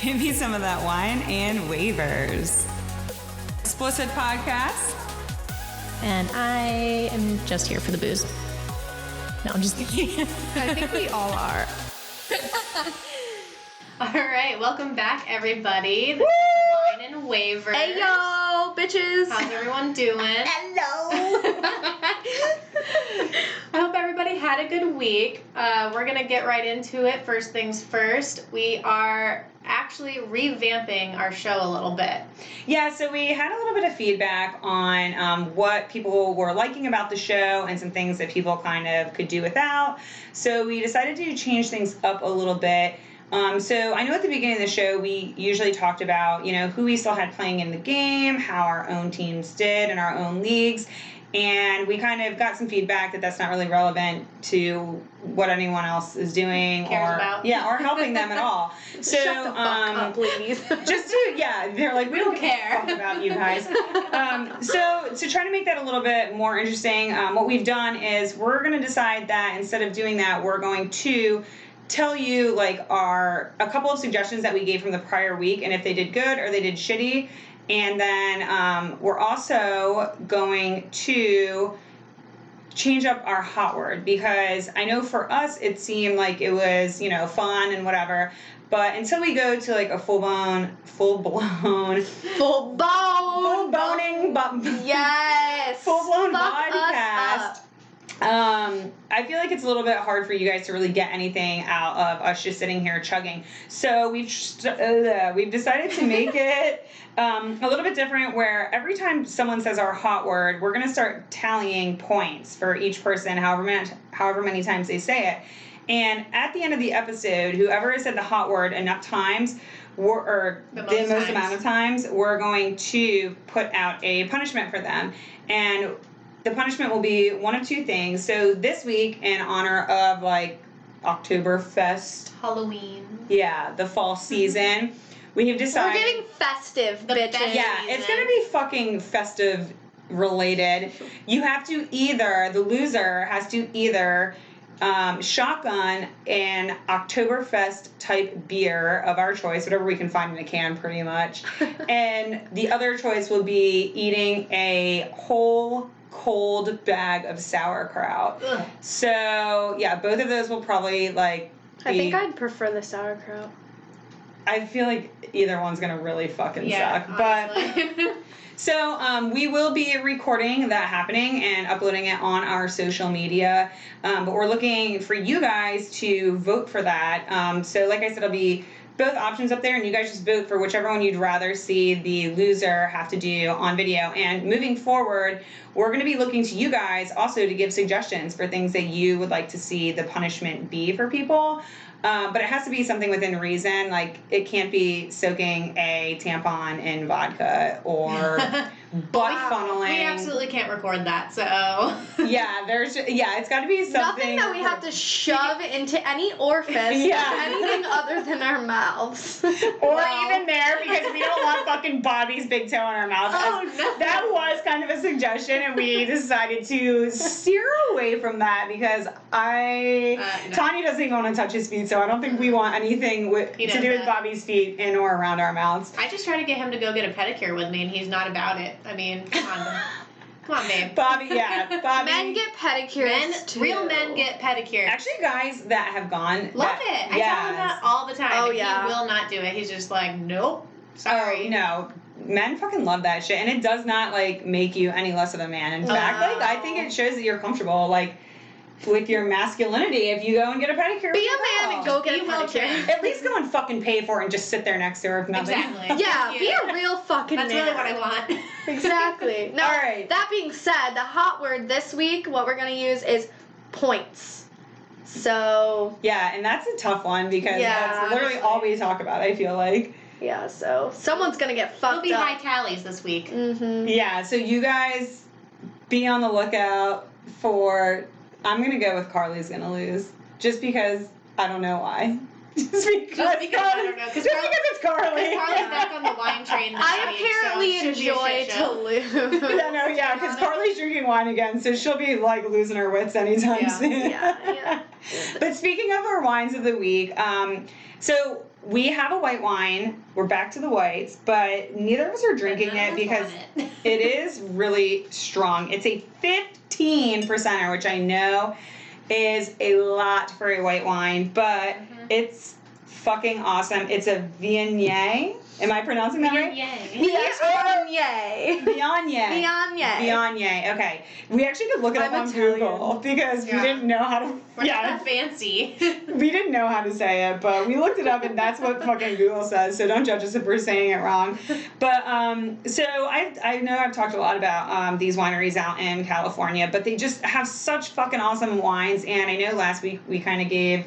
Give me some of that wine and waivers. Explicit podcast. And I am just here for the booze. No, I'm just kidding. I think we all are. All right, welcome back, everybody. This is Wine and Waivers. Hey, yo, bitches. How's everyone doing? Hello. I hope everybody had a good week. We're going to get right into it. First things first, we are actually revamping our show a little bit. Yeah, so we had a little bit of feedback on what people were liking about the show and some things that people kind of could do without. So we decided to change things up a little bit. So I know at the beginning of the show, we usually talked about, who we still had playing in the game, how our own teams did in our own leagues. And we kind of got some feedback that that's not really relevant to what anyone else is doing or helping them at all. So, shut the fuck up, ladies. They're like, we don't care about you guys. So to try to make that a little bit more interesting, what we've done is we're going to decide that instead of doing that, we're going to tell you a couple of suggestions that we gave from the prior week and if they did good or they did shitty. And then we're also going to change up our hot word because I know for us it seemed like it was, fun and whatever. But until we go to a full boning, yes, full-blown podcast. I feel like it's a little bit hard for you guys to really get anything out of us just sitting here chugging. So we've decided to make it a little bit different where every time someone says our hot word, we're going to start tallying points for each person, however many times they say it. And at the end of the episode, whoever has said the hot word enough times, or the most amount of times, we're going to put out a punishment for them. And the punishment will be one of two things. So this week, in honor of Oktoberfest, Halloween. Yeah, the fall season. We have decided we're getting festive, bitches. Yeah, it's gonna be fucking festive related. You have to the loser has to either shotgun an Oktoberfest type beer of our choice, whatever we can find in a can pretty much. And the other choice will be eating a whole cold bag of sauerkraut. Ugh. So yeah, both of those will probably I think I'd prefer the sauerkraut. I feel like either one's gonna really fucking suck. Honestly. But so we will be recording that happening and uploading it on our social media. But we're looking for you guys to vote for that. So like I said, it'll be both options up there, and you guys just vote for whichever one you'd rather see the loser have to do on video. And moving forward, we're going to be looking to you guys also to give suggestions for things that you would like to see the punishment be for people. But it has to be something within reason. It can't be soaking a tampon in vodka or butt funneling. We absolutely can't record that, so. It's got to be something. Nothing that we have to shove into any orifice, anything other than our mouths. Or even there, because we don't want fucking Bobby's big toe in our mouth. Oh, no. That was kind of a suggestion, and we decided to steer away from that because Tanya doesn't even want to touch his feet, so I don't think we want anything to do with Bobby's feet in or around our mouths. I just try to get him to go get a pedicure with me, and he's not about it. I mean, come on, babe. Bobby. Men get pedicures too. Real men get pedicures. Actually, guys that have gone love it. I tell him that all the time. Oh, He will not do it. He's just like, nope. Sorry. Oh, no. Men fucking love that shit, and it does not make you any less of a man. In fact, I think it shows that you're comfortable with your masculinity if you go and get a pedicure. Be a man and go get a pedicure. At least go and fucking pay for it and just sit there next to her if nothing. Exactly. Yeah, be a real fucking That's man. really what I want. Exactly. No, all right. That being said, the hot word this week, what we're going to use is points. So. Yeah, and that's a tough one because that's literally all we talk about, I feel like. Yeah, so someone's going to get fucked up. It'll be high tallies this week. Mm-hmm. Yeah, so you guys be on the lookout for... I'm going to go with Carly's going to lose. Just because I don't know why. Just because I don't know. Because it's Carly. Carly's back on the wine train this I week, apparently so enjoy to lose. Because Carly's drinking wine again, so she'll be losing her wits anytime soon. Yeah. But speaking of our wines of the week, so we have a white wine. We're back to the whites, but neither of us are drinking it because it is really strong. It's a 15%er, which I know is a lot for a white wine, but it's fucking awesome. It's a Viognier. Am I pronouncing that right? Viognier. Viognier. Okay. We actually could look it up on Google because we didn't know how to. We're not that fancy. We didn't know how to say it, but we looked it up and that's what fucking Google says. So don't judge us if we're saying it wrong. But so I know I've talked a lot about these wineries out in California, but they just have such fucking awesome wines. And I know last week we kind of gave.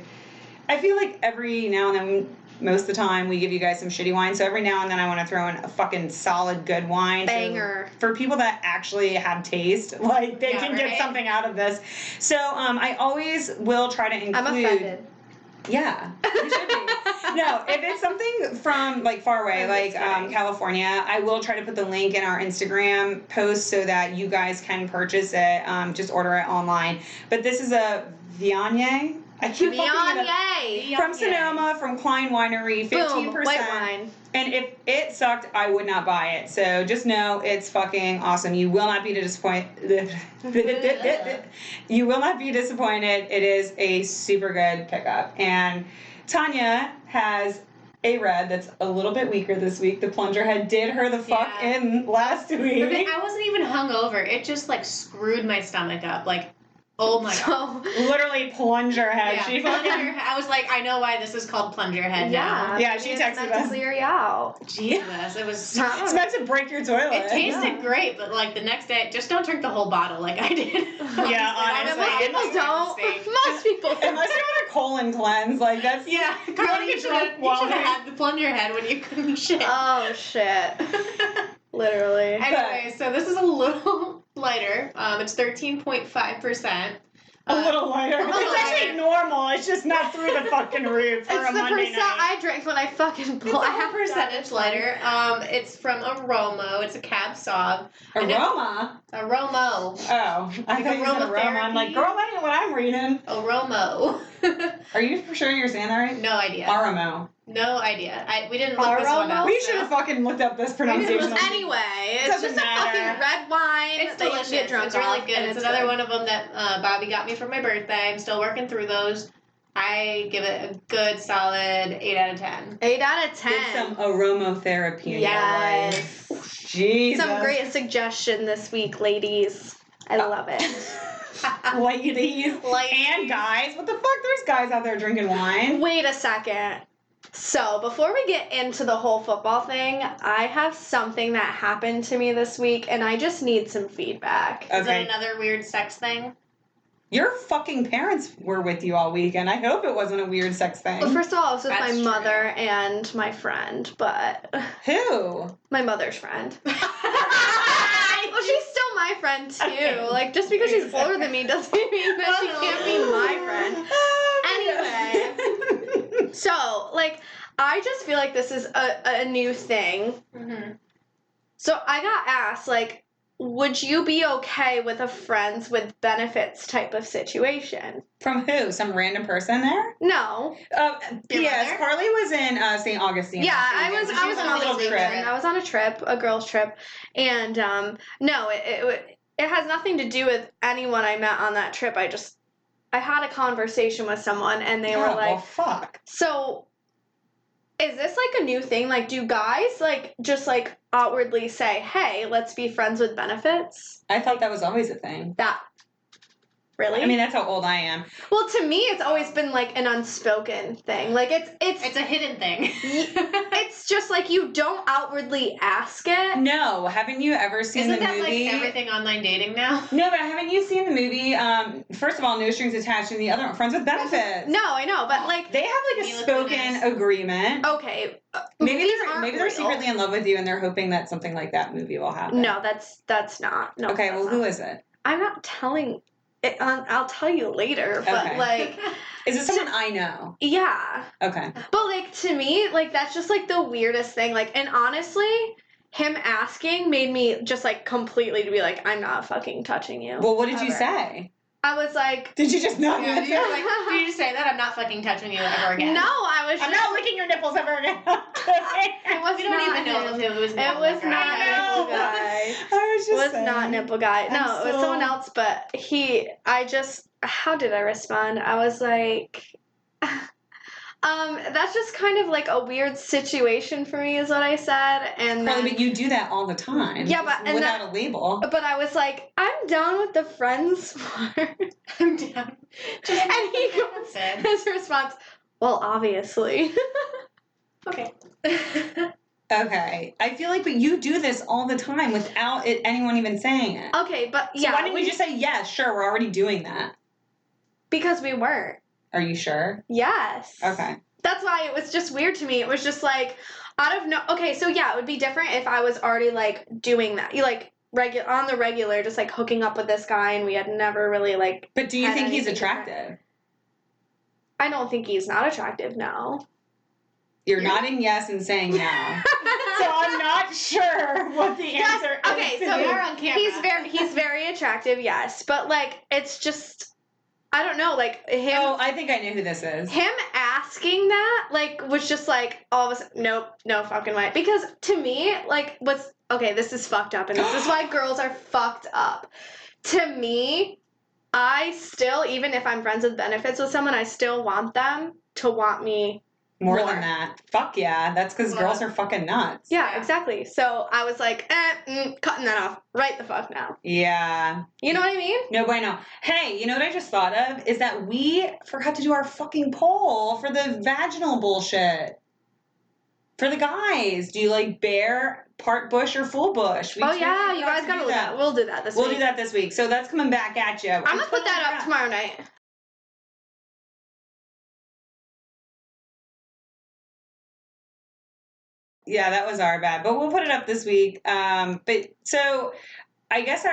I feel like every now and then. Most of the time, we give you guys some shitty wine. So every now and then, I want to throw in a fucking solid good wine. Banger. So for people that actually have taste, like they can get something out of this. So I always will try to include. I'm offended. Yeah, you should be. No, if it's something from like far away, like California, I will try to put the link in our Instagram post so that you guys can purchase it. Just order it online. But this is a Viognier. I keep Viognier. From Sonoma, from Klein Winery, 15%. Boom, white wine. And if it sucked, I would not buy it. So just know it's fucking awesome. You will not be disappointed. You will not be disappointed. It is a super good pickup. And Tanya has a red that's a little bit weaker this week. The plunger head did her the fuck in last week. I wasn't even hungover. It just like screwed my stomach up. Like, oh my god. Literally plunger head. Yeah, She plunger. fucking. I was like, I know why this is called plunger head now. Yeah, she texted us. To clear you out. Jesus, it was. It's meant to break your toilet. It tasted great, but like the next day, just don't drink the whole bottle like I did. Yeah, honestly. Most people don't. Most people don't. Unless you want a colon cleanse, like that's. Yeah, Carly, you should have had the plunger head when you couldn't shit. Oh shit. Literally. Anyway, so this is a little lighter. It's 13.5%. A little lighter. It's actually normal. It's just not through the fucking roof for It's a the Monday percent night. I drank when I fucking It's a half percentage lighter. It's from Aromo. It's a Cab Sauv. Aroma? Aromo. Oh, I thought you said aroma. I'm like, girl, that ain't what I'm reading. Aromo. Are you for sure you're saying that right? No idea. Aromo. No idea. We didn't look this one up. We should have fucking looked up this pronunciation. Anyway, it's just a fucking red wine. It's that delicious. You get drunk it's really off, good. and It's another one of them that Bobby got me for my birthday. I'm still working through those. I give it a good solid 8 out of 10. 8 out of 10. Get some aromatherapy in Yes. your life. Jesus. Some great suggestion this week, ladies. I love it. Ladies. And guys. What the fuck? There's guys out there drinking wine. Wait a second. So, before we get into the whole football thing, I have something that happened to me this week, and I just need some feedback. Is it another weird sex thing? Your fucking parents were with you all weekend. I hope it wasn't a weird sex thing. Well, first of all, I was with That's my true. mother and my friend, but... Who? My mother's friend. Well, she's still my friend, too. Okay. Like, just because she's older than me doesn't mean that she can't be my friend. Anyway, so, like, I just feel like this is a new thing. Mm-hmm. So I got asked, like, would you be okay with a friends with benefits type of situation? From who? Some random person there? No. P.S. mother? Carly was in St. Augustine. Yeah, last I was weekend, so she on a a little weekend. trip. I was on a trip, a girls' trip, and no, it has nothing to do with anyone I met on that trip. I had a conversation with someone, and they were like, well, fuck. so, is this like a new thing? Like, do guys like just like outwardly say, hey, let's be friends with benefits? I thought that was always a thing. That, really? I mean, that's how old I am. Well, to me, it's always been like an unspoken thing. Like, It's a hidden thing. it's just like you don't outwardly ask it. No, haven't you ever seen Isn't the that movie? like everything online dating now? No, but haven't you seen the movie? First of all, No Strings Attached, and the other one, Friends with Benefits. No, I know, but like, They have like a Mila spoken Kunis. agreent. okay, Maybe movies they're aren't they're real. secretly in love with you, and they're hoping that something like that movie will happen. No, that's not. No. Okay, that's well, who not. is it? I'm not telling. I'll tell you later, but Okay. like, Is it someone I know? yeah. Okay. But like to me, like that's just like the weirdest thing. Like, and honestly, him asking made me just like completely to be like, I'm not fucking touching you. Well, what did you ever. say? I was like, Did you just not? Yeah, you were like, did you just say that? I'm not fucking touching you ever again. no, I was I'm just, not licking your nipples ever again. it was We don't not even know him. if it was It nipple was guy. not I know. nipple guy. I was It just was saying. not nipple guy. No, I'm it was so- someone else, but I just, how did I respond? I was like, that's just kind of like a weird situation for me, is what I said. And Carly, then, but you do that all the time. Yeah, just but- and without a label. but I was like, I'm down with the friends part. I'm down. Just And he goes, his response, well, obviously. okay. Okay. I feel like, but you do this all the time without anyone even saying it. Okay, but So yeah. why didn't you just say, yes, sure, we're already doing that? Because we weren't. Are you sure? Yes. Okay. That's why it was just weird to me. It was just like, okay, so yeah, it would be different if I was already like doing that. You like on the regular, just like hooking up with this guy, and we had never really like. But do you had think he's anything attractive? I don't think he's not attractive, no. You're nodding yes and saying no. So I'm not sure what the answer is. Okay, to so this. You're on camera. he's very attractive, yes, but like it's just, I don't know, like him. Oh, I think I knew who this is. Him asking that, like, was just like, all of a sudden, nope, no fucking way. Because to me, like, okay, this is fucked up, and this is why girls are fucked up. To me, I still, even if I'm friends with benefits with someone, I still want them to want me More than that. Fuck yeah. That's because Well, girls are fucking nuts. Yeah, exactly. So I was like, cutting that off right the fuck now. Yeah. You know what I mean? No bueno. Hey, you know what I just thought of? Is that we forgot to do our fucking poll for the vaginal bullshit. For the guys. Do you like bare, part bush, or full bush? We Oh totally yeah, you forgot guys to gotta do do that. We'll do that this week. We'll do that this week. So that's coming back at you. I'm gonna put that up tomorrow night. Yeah, that was our bad, but we'll put it up this week. But so I guess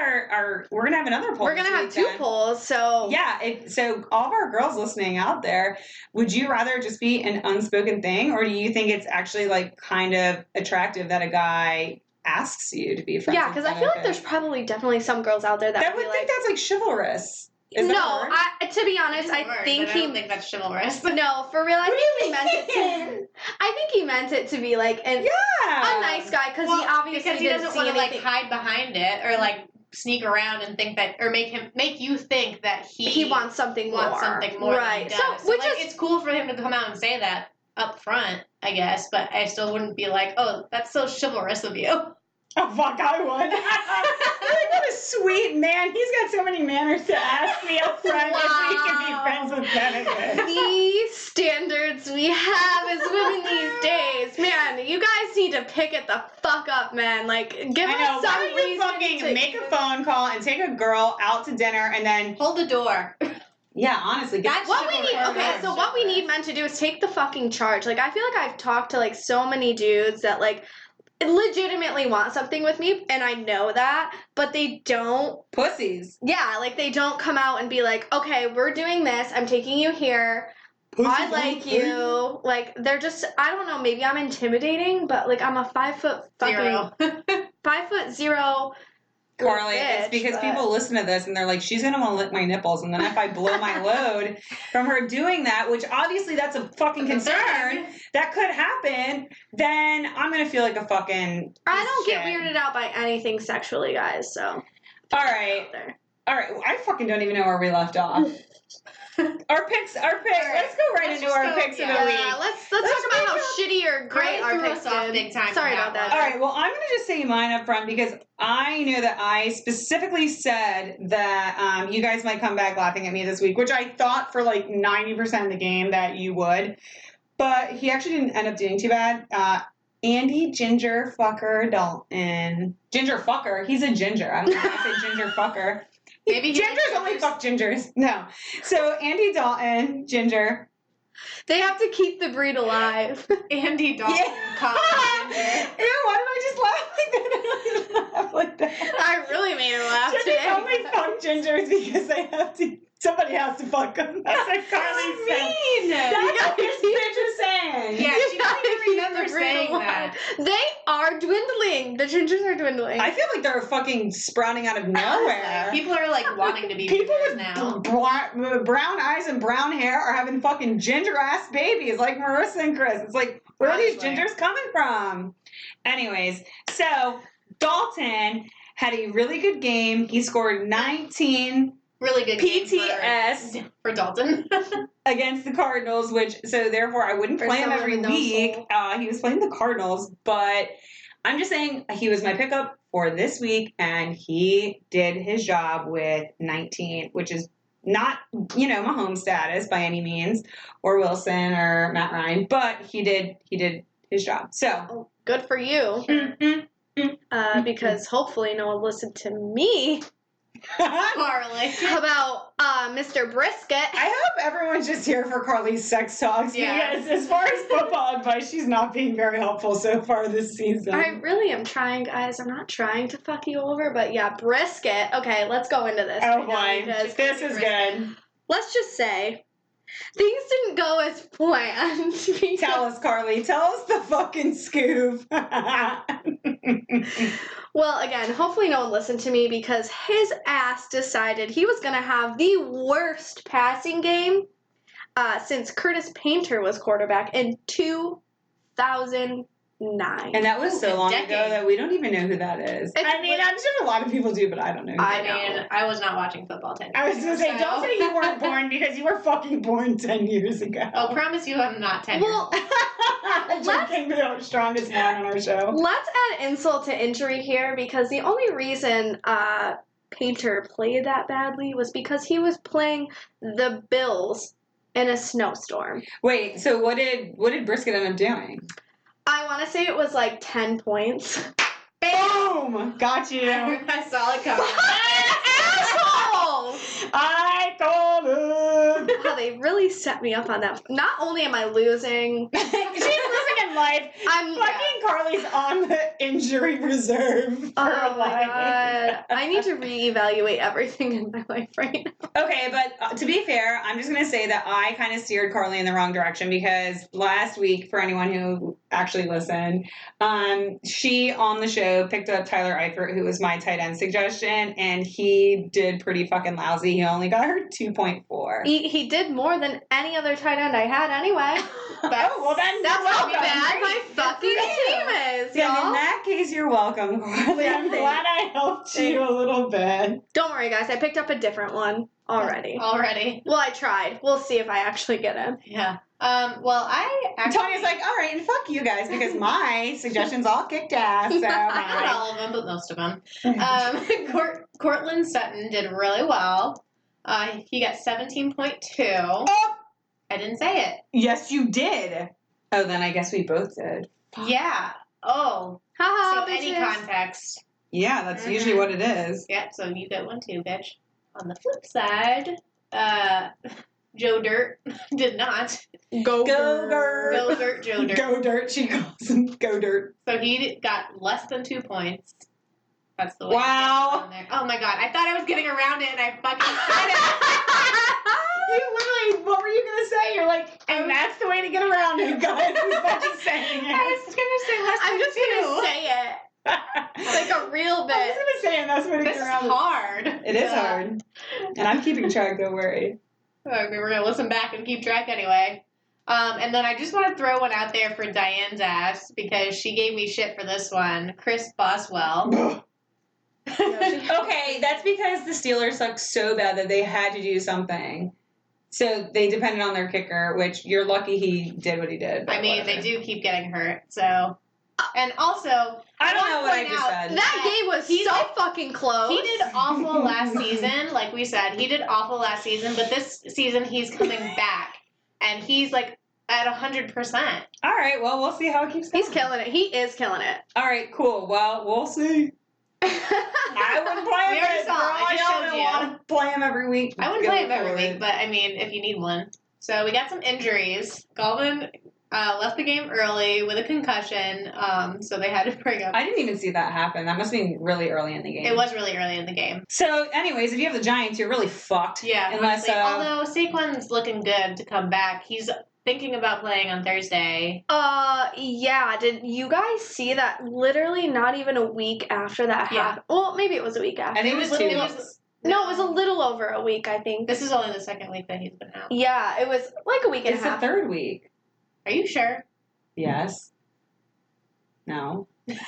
we're gonna have another poll. We're gonna this have week, two then. polls, so Yeah, so all of our girls listening out there, would you rather just be an unspoken thing, or do you think it's actually like kind of attractive that a guy asks you to be friends? yeah, because I feel like there's probably definitely some girls out there that that would would be think like, that's like chivalrous. Is that a word? to be honest, I think I don't think that's chivalrous. no, for real, I What think do he you meant it mean? to. I think he meant it to be like a nice guy because he obviously because he didn't doesn't see want to like anything. hide behind it or like sneak around and think that, or make you think that He wants something more. Than he Right. does. So, which like, is it's cool for him to come out and say that up front, I guess, but I still wouldn't be like, oh, that's so chivalrous of you. Oh, fuck, I would. Like, what a sweet man. He's got so many manners to ask me up front if we can be friends with benefits. the standards we have as women these days, man. You guys need to pick it the fuck up, man. Like, give I know. us Why some don't you reason fucking to make a phone call and take a girl out to dinner and then, Hold the door. yeah, honestly, get That's What we need, chivalrous. okay, so what we need men to do is take the fucking charge. Like, I feel like I've talked to like so many dudes that like legitimately want something with me, and I know that, but they don't. pussies. Yeah, like they don't come out and be like, okay, we're doing this. I'm taking you here. I like you. Like they're just, I don't know. Maybe I'm intimidating, but like I'm a 5 foot Zero. 5'0" Carly, bitch, it's because but- people listen to this and they're like, she's gonna want to lick my nipples, and then if I blow my load from her doing that, which obviously that's a fucking concern, that could happen, then I'm gonna feel like a fucking. I don't get shit. weirded out by anything sexually, guys. So. All right. There. All right, I fucking don't even know where we left off. Our picks. Let's go right Let's into just our go- picks of yeah. the week. Yeah, let's talk about how shitty or great Carly our threw picks us off did. big time Sorry with about that that. All right, well, I'm going to just say mine up front because I know that I specifically said that you guys might come back laughing at me this week, which I thought for like 90% of the game that you would. But he actually didn't end up doing too bad. Andy Ginger Fucker Dalton. Ginger Fucker. He's a ginger. I don't know why I say Ginger Fucker. Maybe he Gingers likes only gingers. fuck gingers. No. So Andy Dalton, ginger. They have to keep the breed alive. Andy Dalton. Yeah. Ew, why did I just laugh like that? I always laugh like that. I really made her laugh Gingers today. only fuck gingers because they have to. Somebody has to fuck them. That's what Carly said. mean. That's what this bitch is saying. Yeah, she doesn't even remember 3 to 1. that. They are dwindling. The gingers are dwindling. I feel like they're fucking sprouting out of nowhere. People are like wanting to be People gingers with now. brown eyes and brown hair are having fucking ginger ass babies like Marissa and Chris. It's like, where are these Honestly. gingers coming from? Anyways, so Dalton had a really good game. He scored 19 Really good game PTS for Dalton. against the Cardinals, so therefore I wouldn't For play him someone every with no week. soul. He was playing the Cardinals, but I'm just saying he was my pickup for this week, and he did his job with 19, which is not, Mahomes status by any means, or Wilson or Matt Ryan, but he did his job. So Good for you. Because hopefully no one listened to me Carly. about Mr. Brisket. I hope everyone's just here for Carly's sex talks, Yeah. because as far as football advice, she's not being very helpful so far this season. I really am trying, guys. I'm not trying to fuck you over, but yeah, Brisket. Okay, let's go into this. Oh right now, boy, because this is good. let's just say things didn't go as planned. Tell us, Carly. Tell us the fucking scoop. Well, again, hopefully no one listened to me because his ass decided he was going to have the worst passing game since Curtis Painter was quarterback in 2009. And that was so A long decade. ago that we don't even know who that is. I mean, I'm sure a lot of people do, but I don't know. Who I that is. know. I was not watching football 10 years I was going to say, ago, don't so- say you weren't born, because you were fucking born 10 years ago. Oh, promise you I'm not 10 years Well, I just came to the strongest man on our show. let's add insult to injury here because the only reason Painter played that badly was because he was playing the Bills in a snowstorm. Wait, so what did Brisket end up doing? I want to say it was like 10 points. Boom! Got you. I saw it coming. Assholes! I called it. Wow, they really set me up on that. Not only am I losing, She's losing in life. I'm Fucking Carly's on the injury reserve for Oh my life. god. I need to reevaluate everything in my life right now. Okay, but to be fair, I'm just going to say that I kind of steered Carly in the wrong direction because last week, for anyone who actually listened, she on the show picked up Tyler Eifert, who was my tight end suggestion, and he did pretty fucking lousy. He only got her 2.4. He did more than any other tight end I had anyway. Oh, well then, That's you're how welcome. bad my fucking team is, Then in y'all. that case, you're welcome, Carly. I'm glad I helped you a little bit. Don't worry, guys. I picked up a different one already. Already. Well, I tried. We'll see if I actually get him. Yeah. Well, I actually... Tony's like, all right, and fuck you guys, because my suggestions all kicked ass. So Not bye. all of them, but most of them. Cortland Sutton did really well. He got 17.2. Oh, I didn't say it. yes, you did. Oh, then I guess we both did. Yeah. Oh. Haha, So any bitches. context. Yeah, that's Mhm. usually what it is. Yep, so you get one too, bitch. On the flip side, Joe Dirt did not. Go Go, Bird. Go Dirt, Joe Dirt. Go Dirt, she calls him Go Dirt. So he got less than 2 points. That's the way. Wow. you get it on there. Oh my god, I thought I was getting around it and I fucking said it. You literally, what were you going to say? You're like, and that's the way to get around it, guys. He's fucking saying it. I was gonna say less I'm than just 2. gonna say it. Like a real I was bit. going to say, and that's the way to This get is around hard. it. It is hard. And I'm keeping track, don't worry. Okay, we're gonna listen back and keep track anyway. And then I just want to throw one out there for Diane's ass because she gave me shit for this one. Chris Boswell. Okay, that's because the Steelers sucked so bad that they had to do something. So they depended on their kicker, which you're lucky he did what he did. but I mean, whatever. they do keep getting hurt, so. And also, I don't know what I point just out said. That game was He so did- fucking close. he did awful last season, like we said. He did awful last season, but this season he's coming back, and he's like at 100%. All right, well, we'll see how it keeps going. He's killing it. He is killing it. All right, cool. Well, we'll see. I wouldn't play him. We already but saw it. I just y'all showed don't you. want to play him every week. I wouldn't Go play him every for week, it. but I mean, if you need one. So we got some injuries. Galvin left the game early with a concussion, so they had to bring up. I didn't even see that happen. That must be really early in the game. It was really early in the game. So, anyways, if you have the Giants, you're really fucked. Yeah, Unless, honestly. Although Saquon's looking good to come back, he's thinking about playing on Thursday. Yeah. Did you guys see that? Literally, not even a week after that Yeah. happened. Well, maybe it was a week after. I think it was 2 weeks. No, it was a little over a week, I think. This is only the second week that he's been out. Yeah, it was like a week and It's a the half. 3rd week. Are you sure? Yes. No. Anyway,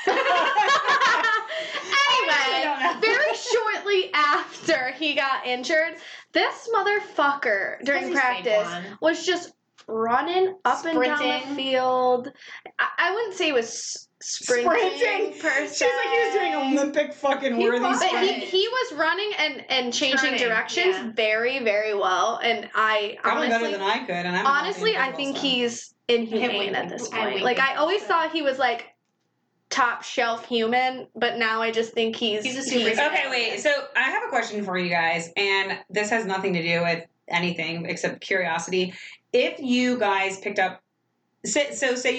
don't know. very shortly after he got injured, this motherfucker during He's practice made one. was just running up and down Sprinting. the field. I wouldn't say he was sprinting per se. She's like he was doing Olympic fucking He worthy was, But sprints. he was running and changing Turning, directions yeah. very, very well. And I Probably honestly, better than I could, and I'm honestly, not I being think visual, so. he's inhumane at this I point. wink Like, at I always that. thought he was like top shelf human, but now I just think he's He's a super- Okay, wait. So I have a question for you guys, and this has nothing to do with anything except curiosity. If you guys picked up, say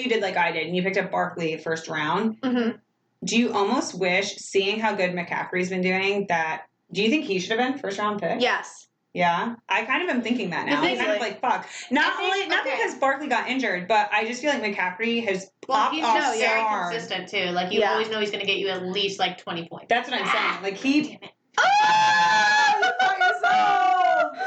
you did like I did, and you picked up Barkley first round, Mhm. do you almost wish, seeing how good McCaffrey's been doing, do you think he should have been first round pick? Yes. Yeah, I kind of am thinking that now. I'm kind Easily. of like, fuck. Not okay. because Barkley got injured, but I just feel like McCaffrey has Well, popped he's off just so very hard. consistent too. Like you Yeah. always know he's going to get you at least like 20 points. That's what I'm saying. Like he. Damn it. Oh, you got yourself.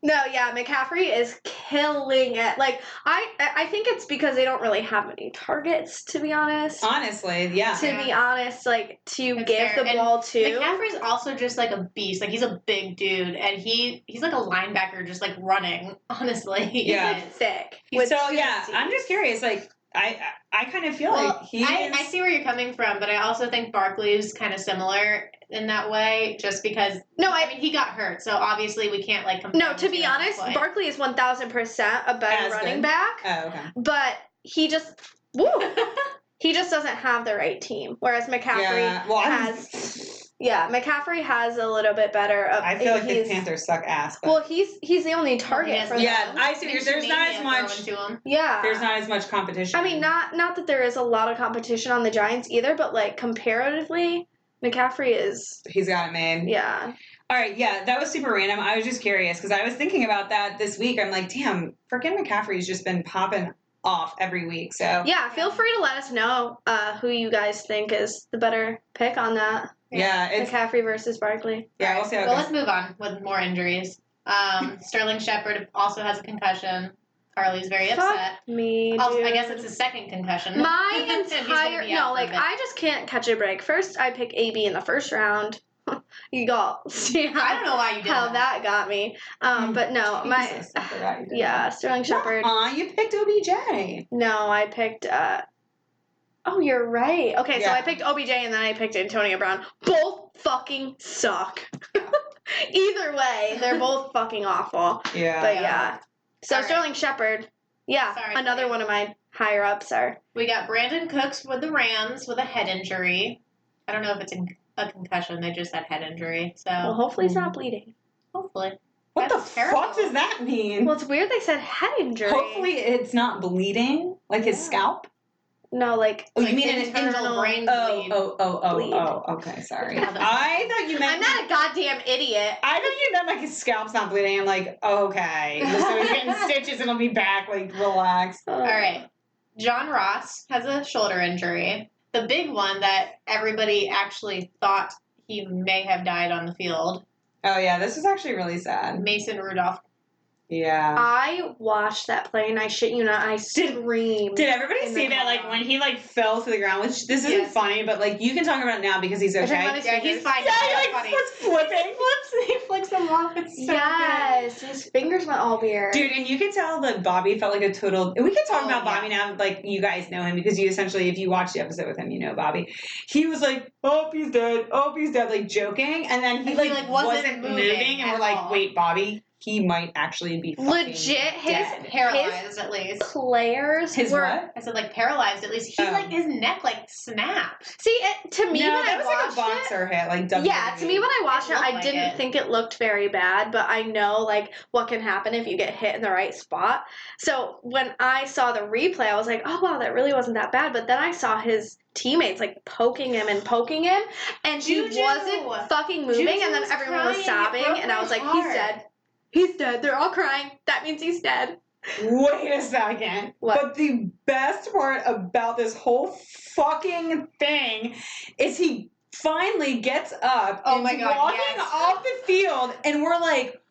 No, yeah, McCaffrey is killing it. Like I think it's because they don't really have many targets, to be honest. Honestly, yeah. To be honest, like to That's give fair. the And ball to. McCaffrey's also just like a beast. Like he's a big dude, and he's like a linebacker, just like running. Honestly, Yeah. He's thick. So with two yeah, Cs. I'm just curious. Like I kind of feel like he. I see where you're coming from, but I also think Barkley's kind of similar in that way, just because. No, I mean, he got hurt, so obviously we can't like compare. No, them to be at honest, this point. Barkley is 1,000% a better As running good. back, Oh, okay. but he just he just doesn't have the right team. Whereas McCaffrey Yeah. Well, McCaffrey has a little bit better. I feel like the he's- Panthers suck ass. But Well, he's the only target has- for yeah, them. I see. There's not as much. To him. Yeah. There's not as much competition. I mean, not that there is a lot of competition on the Giants either, but like comparatively, McCaffrey is He's got it made. yeah. All right, yeah, that was super random. I was just curious because I was thinking about that this week. I'm like, damn, freaking McCaffrey's just been popping off every week. So Yeah, feel free to let us know who you guys think is the better pick on that. yeah, it's McCaffrey versus Barkley. yeah. We'll see how it Well, goes. let's move on with more injuries. Sterling Shepard also has a concussion. Carly's very upset. Fuck me, Also, I dude. guess it's his second concussion. My And he's gonna entire be out for a bit. I just can't catch a break. First, I pick AB in the first round. You got see I how, don't know why you did how that got me. But no, Jesus, I forgot you did yeah, that. Sterling Shepard. You picked OBJ. No, I picked. Oh, you're right. Okay, so Yeah. I picked OBJ and then I picked Antonio Brown. Both fucking suck. Either way, they're both fucking awful. Yeah. But yeah. So All right. Sterling Shepard. Yeah, Sorry, another Clay. one of my higher ups are. We got Brandon Cooks with the Rams with a head injury. I don't know if it's a concussion. They just had head injury. So Well, hopefully it's not bleeding. hopefully. What the That's terrible. fuck does that mean? Well, it's weird they said head injury. Hopefully it's not bleeding, like his Yeah. scalp. No, like. Oh, Like you mean an internal brain Oh, bleed. Bleed. okay, sorry. Yeah, that's- I thought you meant. I'm not a goddamn idiot. I thought you meant like his scalp's not bleeding. I'm like, okay, so he's getting stitches and he'll be back. Like, relax. All All right. John Ross has a shoulder injury. The big one that everybody actually thought he may have died on the field. Oh yeah, this is actually really sad. Mason Rudolph. Yeah. I watched that play and I shit you not, I screamed. Did everybody in see the that? Like car. when he like fell to the ground, which this isn't Yes. funny, but like you can talk about it now because he's I think okay. about his Yeah, he's fingers. fine. Yeah, he That's like funny. was flipping. He flicks them off. It's so Yes, his fingers went all weird. Dude, and you could tell that Bobby felt like a total. We could talk Oh, about Bobby now, like you guys know him because you essentially, if you watch the episode with him, you know Bobby. He was like, "Oh, he's dead. Oh, he's dead," like joking, and then he And like, he, like, wasn't wasn't moving, moving and at we're like, all. "Wait, Bobby, he might actually be fucking Legit, his dead." Paralyzed at least. players His were. what? I said like paralyzed at least. He Oh. like his neck like snapped. See, to me no, when that I was like a watched it. boxer hit, like Yeah, to me when I watched It it, I looked like didn't it. think it looked very bad, but I know like what can happen if you get hit in the right spot. So when I saw the replay, I was like, oh wow, that really wasn't that bad. But then I saw his teammates like poking him, and he Juju! wasn't fucking moving, Juju and then was everyone was crying. It sobbing, broke and I my was like, heart. he's dead. He's dead. They're all crying. That means he's dead. Wait a second. What? But the best part about this whole fucking thing is he finally gets up Oh and my God, walking yes. off the field, and we're like,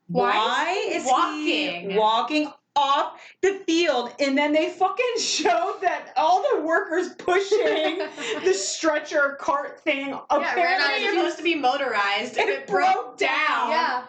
why is walking? he walking off the field? And then they fucking showed that all the workers pushing the stretcher cart thing ran apparently out It's of supposed to be motorized, and it broke down. Yeah.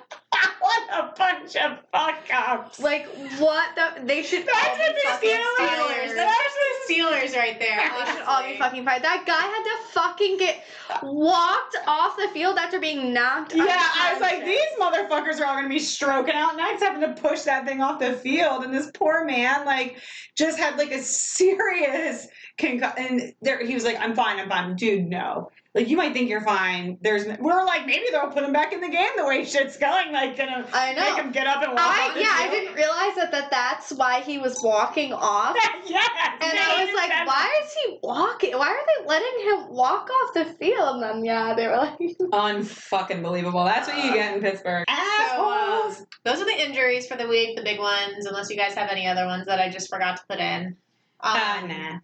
what a bunch of fuck ups. Like, what the? They should That's all what be the fucking Steelers- fired. That's the Steelers right there. They should all be fucking fired. That guy had to fucking get walked off the field after being knocked Yeah, I was like, unconscious. these motherfuckers are all gonna be stroking out next, having to push that thing off the field, and this poor man, like, just had like a serious and there he was like, I'm fine, dude, no. Like, you might think you're fine. We're like, maybe they'll put him back in the game the way shit's going, like, gonna I know. make him get up and walk off the I field. didn't realize that's why he was walking off. Yes, And I was like, why is he walking? Why are they letting him walk off the field? And then, they were like... unfucking believable. That's what you get in Pittsburgh. Assholes! Those are the injuries for the week, the big ones, unless you guys have any other ones that I just forgot to put in. Nah.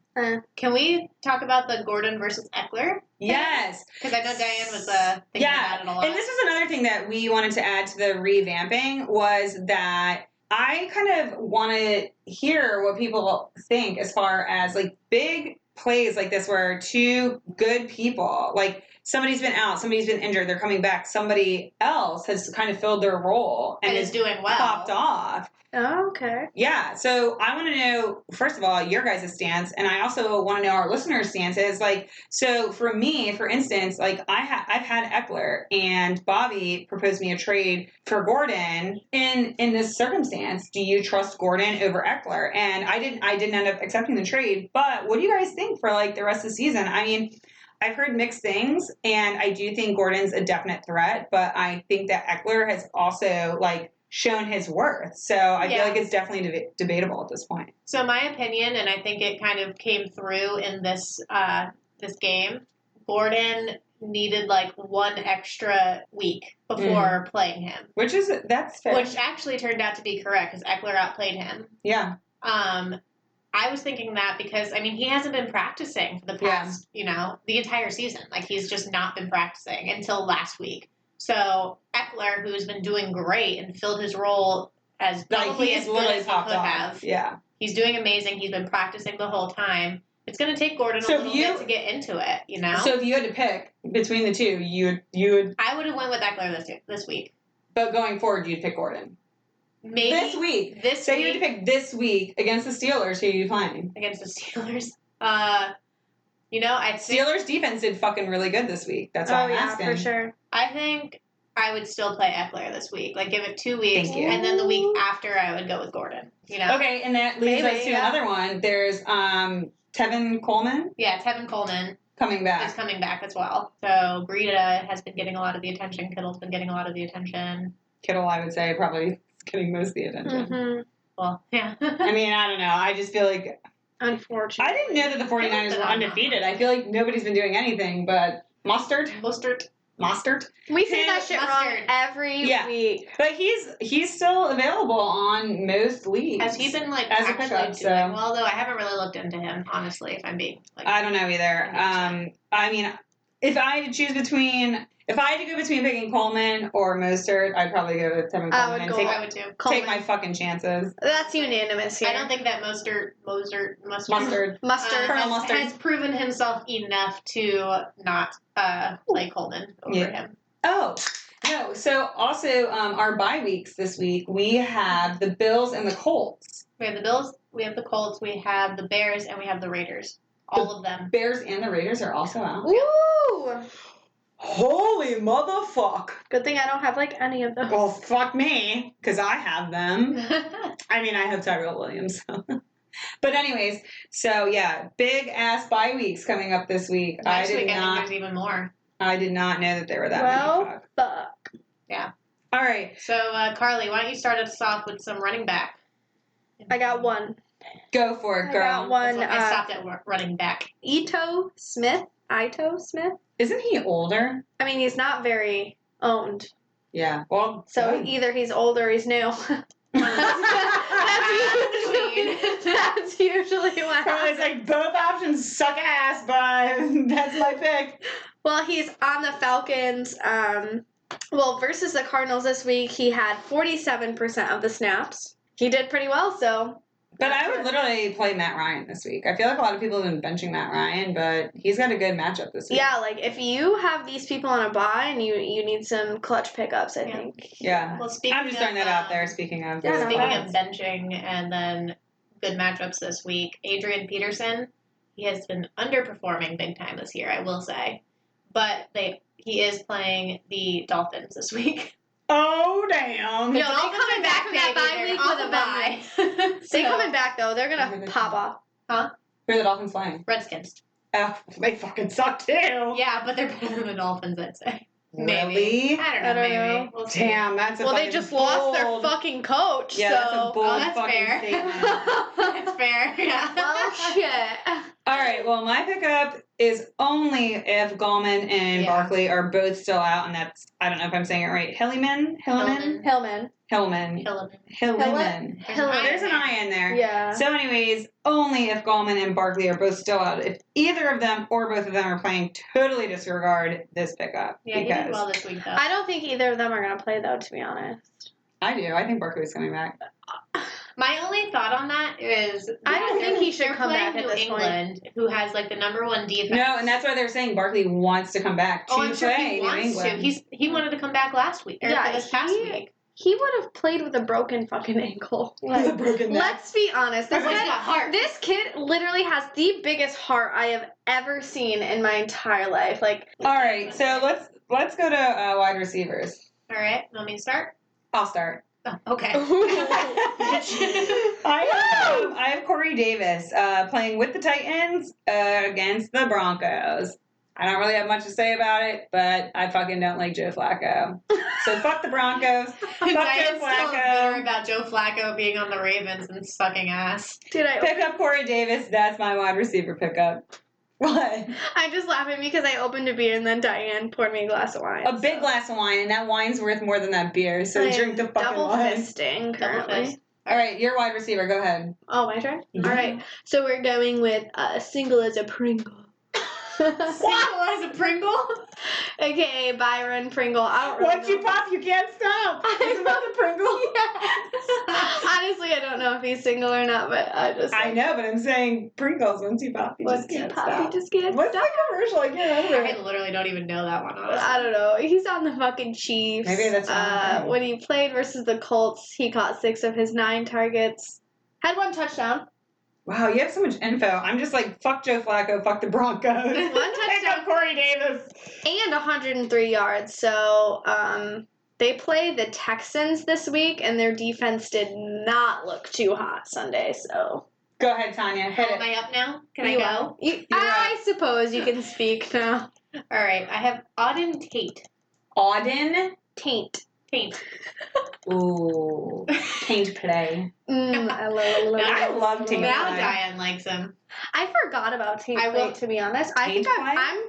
Can we talk about the Gordon versus Eckler? Yes. Because I know Diane was thinking about it a lot. And this is another thing that we wanted to add to the revamping was that I kind of want to hear what people think as far as like big plays like this where two good people, like somebody's been out, somebody's been injured, they're coming back, somebody else has kind of filled their role and is doing well. Popped off. Oh, okay. Yeah, so I want to know, first of all, your guys' stance, and I also want to know our listeners' stances. Like, so for me, for instance, like I've had Eckler, and Bobby proposed me a trade for Gordon. In this circumstance, do you trust Gordon over Eckler? And I didn't end up accepting the trade. But what do you guys think for like the rest of the season? I mean, I've heard mixed things, and I do think Gordon's a definite threat, but I think that Eckler has also like shown his worth. So I feel like it's definitely debatable at this point. So my opinion, and I think it kind of came through in this this game, Gordon needed like one extra week before playing him. That's fair. Which actually turned out to be correct because Eckler outplayed him. Yeah. I was thinking that because, I mean, he hasn't been practicing for the past, the entire season. Like, he's just not been practicing until last week. So Eckler, who's been doing great and filled his role as probably as good as he could have. Yeah. He's doing amazing. He's been practicing the whole time. It's going to take Gordon a little bit to get into it, So if you had to pick between the two, you would... I would have went with Eckler this week. But going forward, you'd pick Gordon. Maybe. This week. You had to pick this week against the Steelers, who are you playing? Against the Steelers. Steelers defense did fucking really good this week. That's why I'm asking. For sure. I think I would still play Eckler this week. Like, give it 2 weeks, Thank you. and then the week after, I would go with Gordon. Okay, and that leads us to another one. There's Tevin Coleman. Yeah, Tevin Coleman coming back. is coming back as well. So Breida has been getting a lot of the attention. Kittle's been getting a lot of the attention. Kittle, I would say, probably is getting most of the attention. Mm-hmm. Well, yeah. I mean, I don't know. I just feel like... Unfortunately. I didn't know that the 49ers were undefeated. I feel like nobody's been doing anything, but Mustard. We say that shit wrong every week. But he's still available on most leagues. Has he been like as a actually pickup? doing well though? I haven't really looked into him, honestly, if I'm being like I don't know either. I mean, if I had to go between picking Coleman or Mostert, I'd probably go with Tevin Coleman I would too. Take my fucking chances. That's unanimous here. I don't think that Mustard has proven himself enough to not play Coleman over him. Oh, no. So also our bye weeks this week, we have the Bills and the Colts. We have the Bills, we have the Colts, we have the Bears, and we have the Raiders. All of them. Bears and the Raiders are also out. Ooh! Holy motherfuck. Good thing I don't have like any of those. Well, fuck me, because I have them. I mean, I have Tyrell Williams. So. But anyways, so yeah, big ass bye weeks coming up this week. Next week, I think there's even more. I did not know that there were that many. Fuck. Yeah. All right. So, Carly, why don't you start us off with some running back? I got one. Go for it, girl. I got one. I stopped at running back. Ito Smith. Isn't he older? I mean, he's not very owned. Yeah. Well, so either he's old or he's new. That's usually what Probably happens. it's like both options suck ass, but that's my pick. Well, he's on the Falcons. Versus the Cardinals this week, he had 47% of the snaps. He did pretty well, so. But I would literally play Matt Ryan this week. I feel like a lot of people have been benching Matt Ryan, but he's got a good matchup this week. Yeah, like if you have these people on a bye and you need some clutch pickups, I think. Yeah. Well, I'm just throwing that out there, speaking of. Yeah, Speaking no, of benching and then good matchups this week, Adrian Peterson, he has been underperforming big time this year, I will say. But he is playing the Dolphins this week. Oh, damn. Yo, they coming back from that bye week with a vengeance. They coming back, though. They're going to pop off. Huh? Who are the Dolphins playing? Redskins. Oh, they fucking suck, too. Yeah, but they're better than the Dolphins, I'd say. Really? Maybe. I don't know, maybe. know. We'll see. Damn, that's a Well, fucking they just bold, lost their fucking coach, Yeah, so. that's a bold that's fucking fair. statement. That's fair, yeah. Well, shit. All right, well, my pickup is only if Gallman and Yeah. Barkley are both still out, and that's, I don't know if I'm saying it right, Hillman? Hillman. Hillman. There's an I in there. Yeah. So anyways, only if Gallman and Barkley are both still out. If either of them or both of them are playing, totally disregard this pickup. Yeah, he did well this week, though. I don't think either of them are going to play, though, to be honest. I do. I think Barkley's coming back. My only thought on that is I don't think he should they're come back playing at New this point. England, who has like the number one defense. No, and that's why they're saying Barkley wants to come back to I'm sure play he New wants England. to. He wanted to come back last week or Yeah, for this past week. He would have played with a broken fucking ankle. With a broken neck. Let's be honest. He's got heart. This kid literally has the biggest heart I have ever seen in my entire life. Like, All right, so let's go to wide receivers. All right, want me to start? I'll start. Oh, okay. I have Corey Davis playing with the Titans against the Broncos. I don't really have much to say about it, but I fucking don't like Joe Flacco. So fuck the Broncos. Fuck Joe Diane's still bitter Flacco. about Joe Flacco being on the Ravens and sucking ass. dude, Pick up Corey Davis. That's my wide receiver pickup. What? I'm just laughing because I opened a beer and then Diane poured me a glass of wine. A big glass of wine, and that wine's worth more than that beer, so I'm drink the fucking double wine. fisting Double currently. fist. All right, your wide receiver. Go ahead. Oh, my turn? Yeah. All right. So we're going with single as a Pringle. Single as a Pringle? Okay, Byron Pringle. I don't really Once you know. pop, you can't stop. Isn't that the Pringle? Honestly, I don't know if he's single or not, but I just. I know, but I'm saying Pringles. Once you pop, you Once just you can't pop, stop. you just can't What's stop. the commercial? I can't remember. I literally don't even know that one, honestly. I don't know. He's on the fucking Chiefs. Maybe that's wrong. When he played versus the Colts, he caught 6 of his 9 targets. Had 1 touchdown. Wow, you have so much info. I'm just like, fuck Joe Flacco, fuck the Broncos. 1 Pick touchdown up Corey Davis. and 103 yards. So they play the Texans this week, and their defense did not look too hot Sunday. So Go ahead, Tanya. Hit Am it. I up now? Can You I are- go? I suppose you can speak now. All right, I have Auden Tate. Auden. Taint. Ooh. Taint play. I love Taint Now play. Diane likes him. I forgot about Taint I play, will- to be honest. I Taint think play? I'm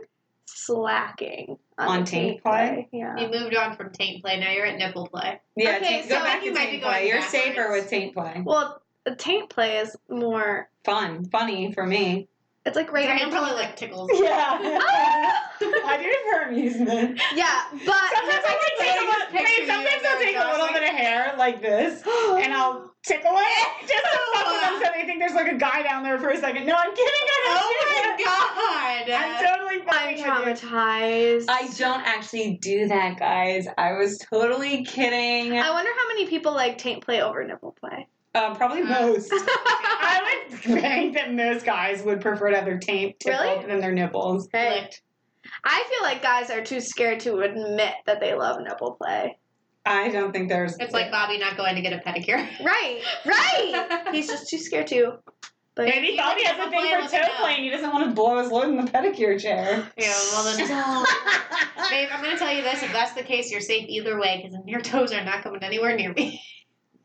slacking On the Taint play? Yeah. You moved on from taint play. Now you're at nipple play. Yeah, Okay, taint, go so back you to might be taint going play. You're backwards. safer with taint play. Well, the Taint play is more. Fun. Funny for me. It's like right Diane in probably like tickles. Yeah. I do it for amusement. Yeah, but Sometimes I Look at this picture sometimes you I'll take a little Josh. bit of hair like this, and I'll tickle it just to fuck with them so they think there's like a guy down there for a second. No, I'm kidding. Oh my god! I'm totally I'm fucking with you. traumatized. I don't actually do that, guys. I was totally kidding. I wonder how many people like Taint play over nipple play. Probably most. I would think that most guys would prefer to have their taint tickled Really? than their nipples. Hey. Licked. I feel like guys are too scared to admit that they love nipple play. I don't think there's. It's like Bobby not going to get a pedicure. Right. He's just too scared to. But Maybe You Bobby has can a thing play for with toe it now. play and he doesn't want to blow his load in the pedicure chair. Yeah, well then, babe, I'm gonna tell you this: if that's the case, you're safe either way because your toes are not coming anywhere near me.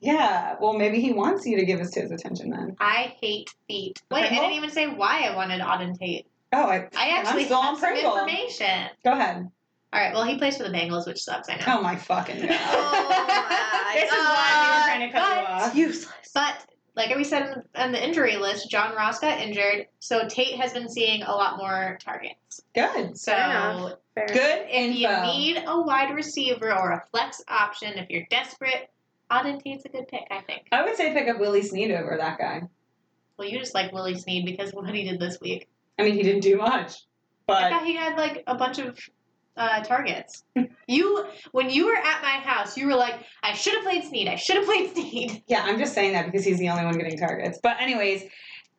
Yeah, well, maybe he wants you to give his toes attention then. I hate feet. Wait, I didn't even say why I wanted Auden Tate. Oh, I I actually I'm still on have some Pringle. information. Go ahead. All right. Well, he plays for the Bengals, which sucks. I know. Oh my fucking god. Oh my This is why we were trying to cut you off. Useless. But like we said on the injury list, John Ross got injured, so Tate has been seeing a lot more targets. Good. So Fair enough. Good if you info. need a wide receiver or a flex option, if you're desperate, Auden Tate's a good pick, I think. I would say pick up Willie Snead over that guy. Well, you just like Willie Snead because of what he did this week. I mean, he didn't do much, I but thought he had like a bunch of targets. When you were at my house, you were like, I should have played Snead. I should have played Snead. yeah, I'm just saying that because he's the only one getting targets. But anyways,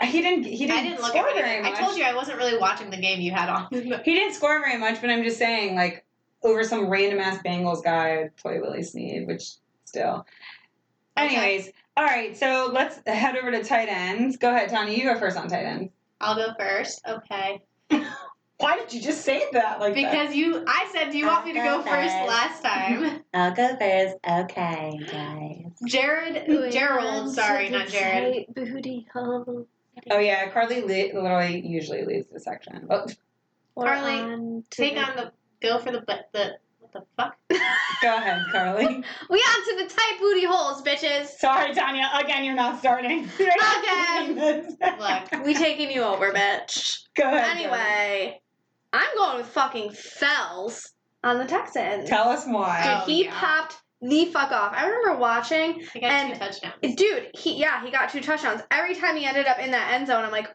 he didn't I didn't look score at very it. much. I told you I wasn't really watching the game you had on. He didn't score very much, but I'm just saying, like, over some random ass Bengals guy, I'd play Willie Snead, which still. Okay. Anyways, all right, so let's head over to tight ends. Go ahead, Tanya. You go first on tight ends. I'll go first. Okay. Why did you just say that like that? Because I said, do you want me to go first last time? I'll go first. Okay, guys. Gerald, sorry, not Jared. Booty hole. Oh yeah, Carly literally usually leads the section. Oh, Carly, go for the what the fuck? go ahead, Carly. We on to the tight booty holes, bitches. Sorry, Tanya. Again, you're not starting. Again. Look. We taking you over, bitch. Go ahead. Anyway, I'm going with fucking Fells on the Texans. Tell us why. Dude, he popped the fuck off. I remember watching. He got and 2 touchdowns. Dude, he got 2 touchdowns. Every time he ended up in that end zone, I'm like,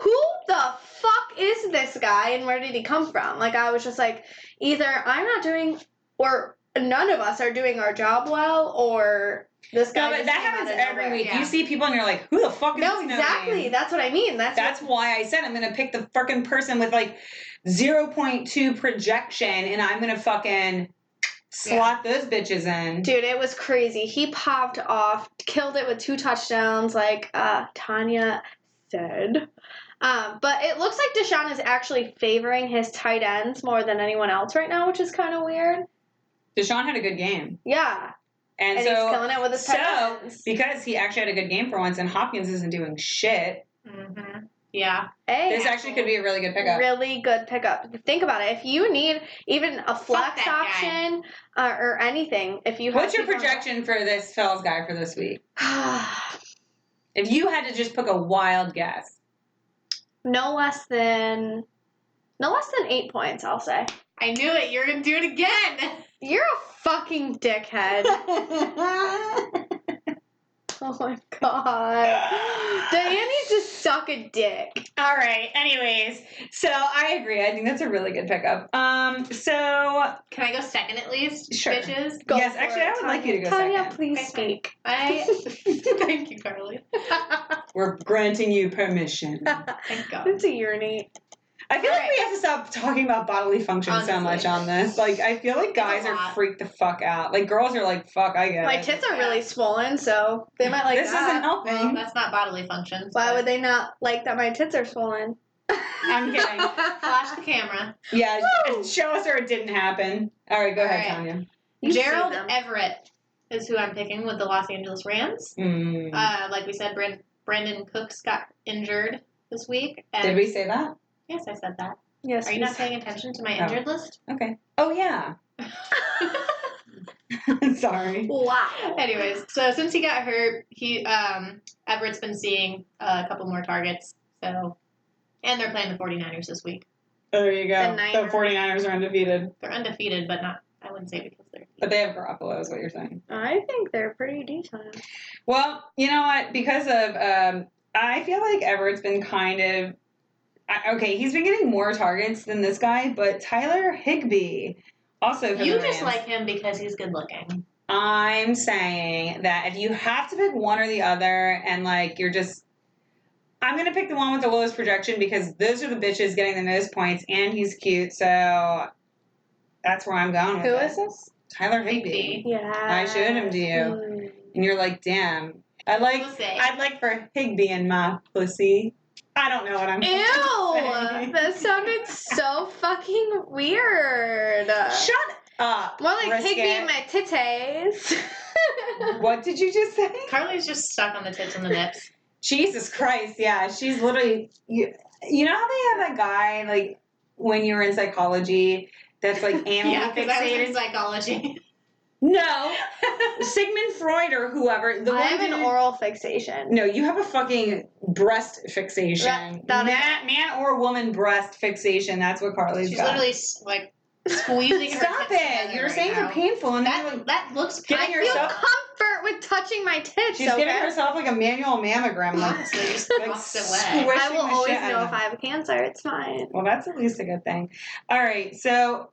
who the fuck is this guy and where did he come from? Like, I was just like, either I'm not doing, or none of us are doing our job well, or this guy. No, but that happens every week. Yeah. You see people and you're like, who the fuck is No, this exactly. name? That's what I mean. That's why I said I'm going to pick the fucking person with like 0.2 projection and I'm going to fucking slot those bitches in. Dude, it was crazy. He popped off, killed it with 2 touchdowns, like Tanya said. But it looks like Deshaun is actually favoring his tight ends more than anyone else right now, which is kind of weird. Deshaun had a good game. Yeah. And he's so, killing it with his tight ends. because he actually had a good game for once and Hopkins isn't doing shit, Mm-hmm. Yeah. Hey, this actually could be a really good pickup. really good pickup. Think about it. If you need even a flex that option or anything, if you have What's your people- projection for this Fells guy for this week? If you had to just pick a wild guess. no less than 8 points, I'll say. I knew it. You're going to do it again. You're a fucking dickhead. Oh my god. Diane needs to suck a dick. All right. Anyways, so I agree. I think that's a really good pickup. So Can I go second at least? Sure. Bitches? Go yes, for actually, it, I would like you to go Tanya, second. please Okay. speak. Thank you, Carly. We're granting you permission. Thank God. It's a urinate. I feel like we have to stop talking about bodily function so Honestly. much on this. Like, I feel like guys a are lot. freaked the fuck out. Like, girls are like, fuck, I get My it. tits are really swollen, so they might like This that. isn't helping. Well, that's not bodily functions. Why but would they not like that my tits are swollen? I'm kidding. Flash the camera. Yeah, Woo! show us or it didn't happen. All right, go ahead, All right. Tanya. You see Gerald them. Everett is who I'm picking with the Los Angeles Rams. Mm. Like we said, Brandon Cooks got injured this week. And Did we say that? Yes, I said that. Yes. Are you not paying attention to my injured list? Okay. Oh, yeah. Sorry. Wow. Anyways, so since he got hurt, Everett's been seeing a couple more targets. So, and they're playing the 49ers this week. Oh, there you go. The The Niners. 49ers are undefeated. They're undefeated, but not. I wouldn't say because they're. But they have Garoppolo, is what you're saying. I think they're pretty decent. Well, you know what? Because of, I feel like Everett's been kind of, okay, he's been getting more targets than this guy, but Tyler Higbee also for You the just Rams. like him because he's good looking. I'm saying that if you have to pick one or the other and like you're just I'm gonna pick the one with the lowest projection because those are the bitches getting the most points and he's cute, so that's where I'm going with Who it. is this? Tyler Higbee. Higbee. Yeah. I showed him to you. And you're like, damn. I'd like for Higbee in my pussy. I don't know what I'm Ew! saying. That sounded so fucking weird. Shut up. More like Brisket. Higbee in my titties. What did you just say? Carly's just stuck on the tits and the nips. Jesus Christ, yeah. She's literally, you know how they have that guy, like, when you were in psychology, that's like anally Yeah, because I was in fixated. psychology. No, Sigmund Freud or whoever. The I one have an dude- oral fixation. No, you have a fucking breast fixation. That is- Man or woman breast fixation. That's what Carly's She's got. literally like squeezing her Stop tits it! together You're right saying now. they're painful, and then you're That looks Getting I painful. feel yourself- comfort with touching my tits. she's okay? giving herself like a manual mammogram. Like, Honestly, just like walked away. squishing I will the always shit out know of if them. I have cancer. It's fine. Well, that's at least a good thing. All right, so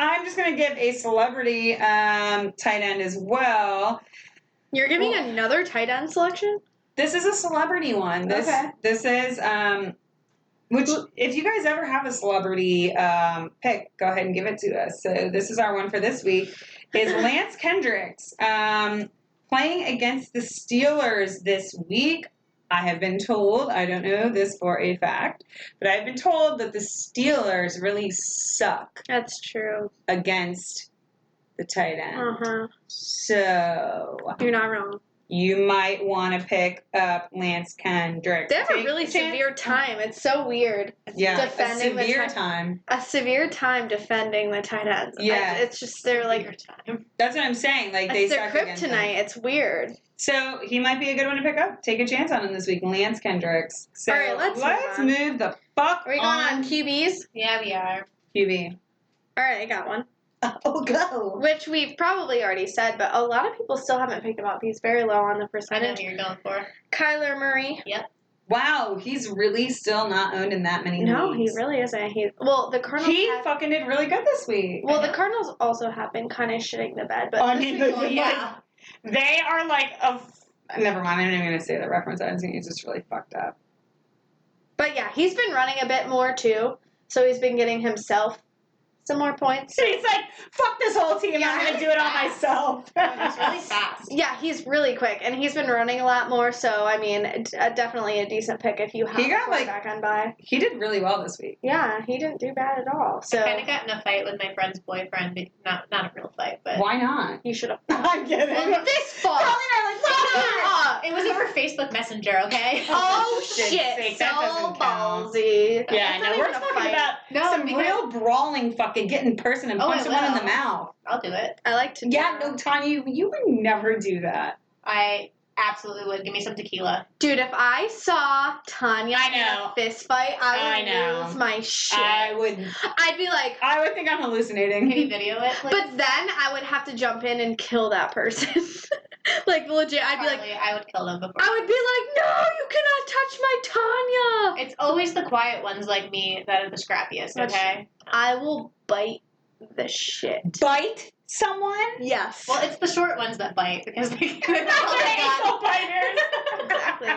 I'm just gonna give a celebrity tight end as well. You're giving Well- another tight end selection? This is a celebrity one. Okay. This is which if you guys ever have a celebrity pick, go ahead and give it to us. So this is our one for this week. Is Lance Kendricks playing against the Steelers this week? I have been told, I don't know this for a fact, but I've been told that the Steelers really suck That's true. against the tight end. Uh-huh. So You're not wrong. you might want to pick up Lance Kendricks. They have a Take really a chance. severe time. It's so weird. Yeah, a defending the severe tight- time. A severe time defending the tight ends. Yeah. It's just, they're like, Your time. That's what I'm saying. Like they it's their suck against them. kryptonite. It's weird. So he might be a good one to pick up. Take a chance on him this week, Lance Kendricks. So All right, let's move move the fuck Are we going on QBs? Yeah, we are. QB. All right, I got one. Oh, go. Which we've probably already said, but a lot of people still haven't picked him up. He's very low on the I know percentage. who you're going for. Kyler Murray. Wow, he's really still not owned in that many No, he leagues. really isn't. Well, the Cardinals. He have- fucking did really good this week. well, the Cardinals also have been kind of shitting the bed, but I this mean, week- but Yeah. they are like a. Never mind. I'm not even gonna say the reference. I think it's just really fucked up. but yeah, he's been running a bit more too, so he's been getting himself some more points. So he's like, fuck this whole team. Yeah, I'm gonna really do it all fast. myself. He's really fast. Yeah, he's really quick, and he's been running a lot more. So I mean, definitely a decent pick if you have He a got, like- quarterback on bye. He did really well this week. Yeah, he didn't do bad at all. So I kind of got in a fight with my friend's boyfriend. Not a real fight, but Why not? you should have. I'm kidding. This fall. Probably not like, "Fuck it was over Facebook Messenger. Okay. Oh Shit's shit! sake, So that doesn't count. ballsy. Yeah, That's no, not we're even a talking fight. about No, some because- real brawling fucking get in person and Oh, punch I someone in will. the mouth. I'll do it. I like to. Do Yeah, that. no, Tanya, you would never do that. I absolutely would. Give me some tequila. Dude, if I saw Tanya I in know. a fist fight, I would I know. lose my shit. I would I'd be like, think I'm hallucinating. Can you video it? Please? but then I would have to jump in and kill that person. Like legit, I'd be like, Carly, I would kill them before. I would be like, no, you cannot touch my Tanya. It's always the quiet ones like me that are the scrappiest. That's- Okay. I will bite the shit. Bite someone? Yes. Well, it's the short ones that bite because they. They're ankle biters. Exactly.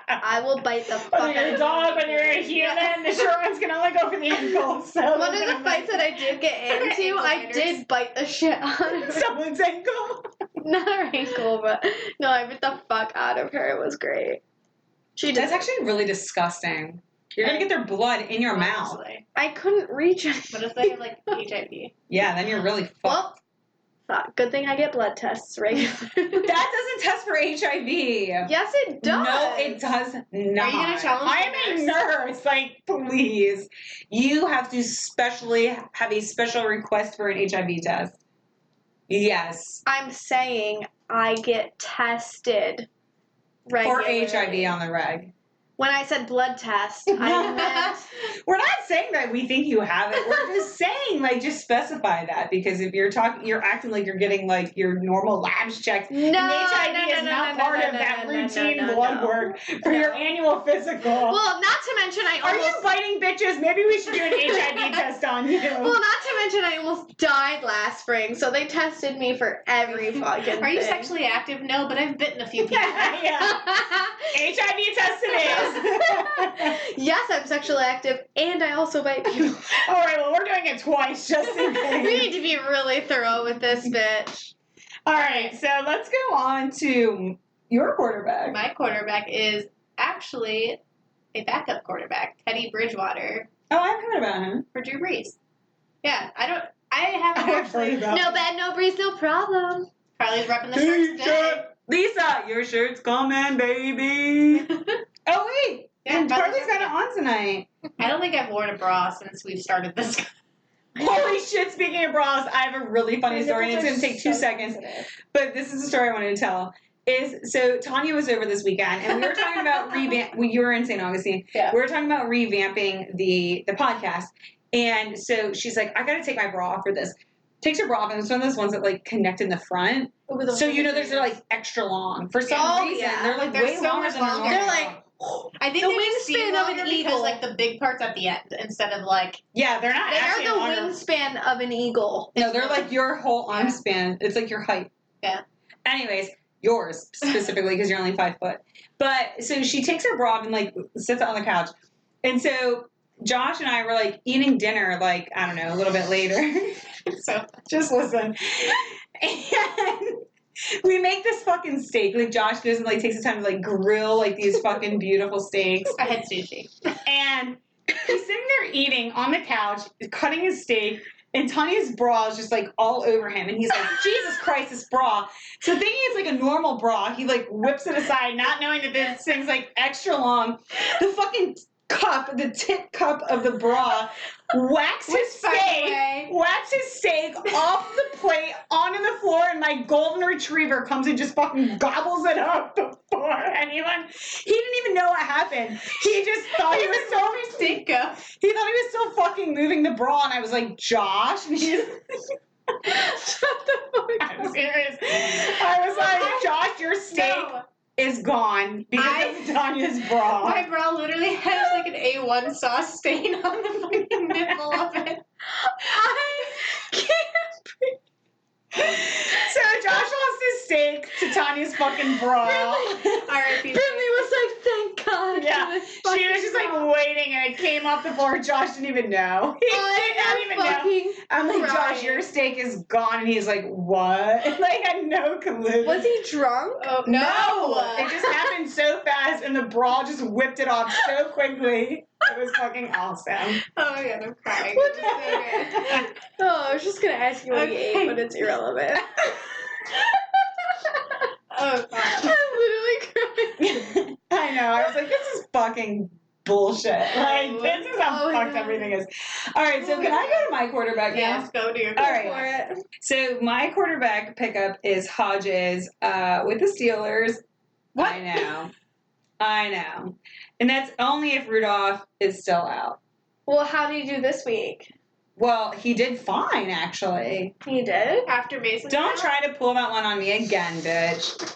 I will bite the fuck When out you're a of dog, when you're a human, the short ones can only go for the ankles. So One of the fights that I did get into, Ankle I biters. did bite the shit out of her. someone's ankle. Not her ankle, but no, I bit the fuck out of her. It was great. She did. That's actually really disgusting. You're gonna get their blood in your mouth. Honestly. I couldn't reach it. What if they have like HIV? Yeah, then you're really fucked. Well, fuck. Good thing I get blood tests regularly. That doesn't test for HIV. Yes, it does. No, it does not. Are you gonna challenge I the am a nurse. Like, please. You have to specially have a special request for an HIV test. Yes. I'm saying I get tested For regularly. HIV on the reg. When I said blood test, I meant We're not saying that we think you have it. We're just saying, like, just specify that because if you're talking, you're acting like you're getting like your normal labs checked. no. And HIV is not part of that routine blood work for your annual physical. Well, not to mention I Are almost. you biting bitches? Maybe we should do an HIV test on you. Well, not to mention I almost died last spring, so they tested me for every fucking Are you thing. sexually active? No, but I've bitten a few people. yeah. HIV test it is. Yes, I'm sexually active, and I also bite people. All right, well, we're doing it twice just in We case. need to be really thorough with this bitch. All right, so let's go on to your quarterback. My quarterback is actually a backup quarterback, Teddy Bridgewater, Oh, I've heard about him. for Drew Brees. Yeah, I haven't I've heard actually. about No bed, no breeze, no problem. Carly's repping the shirts today. Lisa, your shirt's coming, baby. Oh, wait. Yeah, And Carly's Charlie's got it repping on tonight. I don't think I've worn a bra since we've started this. Holy shit, speaking of bras, I have a really funny story, and it's going to take 2 seconds. But this is the story I wanted to tell. So Tanya was over this weekend, and we were talking about you were in St. Augustine. Yeah. We were talking about revamping the podcast. And so she's like, I got to take my bra off for this. Takes her bra off, and it's one of those ones that like connect in the front. So they're like extra long. For some reason, they're like way so longer much than longer. normal. They're like I think the they just seem wingspan of longer an because eagle. like the big parts at the end instead of like Yeah, they're not They actually are the longer. wingspan of an eagle. No, they're like your whole arm span. It's like your height. Yeah. Anyways, yours specifically because you're only 5 foot. But so she takes her bra off and like sits on the couch. And so Josh and I were like eating dinner, like, I don't know, a little bit later. so. Just listen. And we make this fucking steak. Like Josh goes and like takes the time to like grill like these fucking beautiful steaks. I had sushi. And he's sitting there eating on the couch, cutting his steak, and Tanya's bra is just like all over him. And he's like, Jesus Christ, this bra. So thinking it's like a normal bra, he like whips it aside, not knowing that this thing's like extra long. The fucking cup, the tip cup of the bra, whacks his steak off the plate onto the floor, and my golden retriever comes and just fucking gobbles it up before anyone. He didn't even know what happened. He just thought he was so steak go. He thought he was still fucking moving the bra, and I was like, Josh, and he's Shut the fuck I'm serious. I was like, Josh, your steak is gone because of Tanya's bra. My bra literally has like an A1 sauce stain on the fucking nipple of it. I can't breathe. So Josh lost his steak to Tanya's fucking bra. R.I.P. Brinley was like, thank God. Yeah, she was just like waiting, and it came off the floor. Josh didn't even know. He did not even know. I'm like, Josh, your steak is gone, and he's like, what? Like, I had no clue. Was he drunk? Oh, No, it just happened so fast, and the bra just whipped it off so quickly. It was fucking awesome. Oh my God, I'm crying. What It was so good. Oh, I was just gonna ask you what he ate, but it's irrelevant. Oh God. I'm literally crying. I know. I was like, this is fucking bullshit. Like, this is how Oh, fucked yeah. everything is. All right, so can I go to my quarterback now? Yes, go to your All right. For it. So my quarterback pickup is Hodges with the Steelers. What? I know. And that's only if Rudolph is still out. Well, how did you do this week? Well, he did fine, actually. He did? After Mason. Don't try to pull that one on me again, bitch.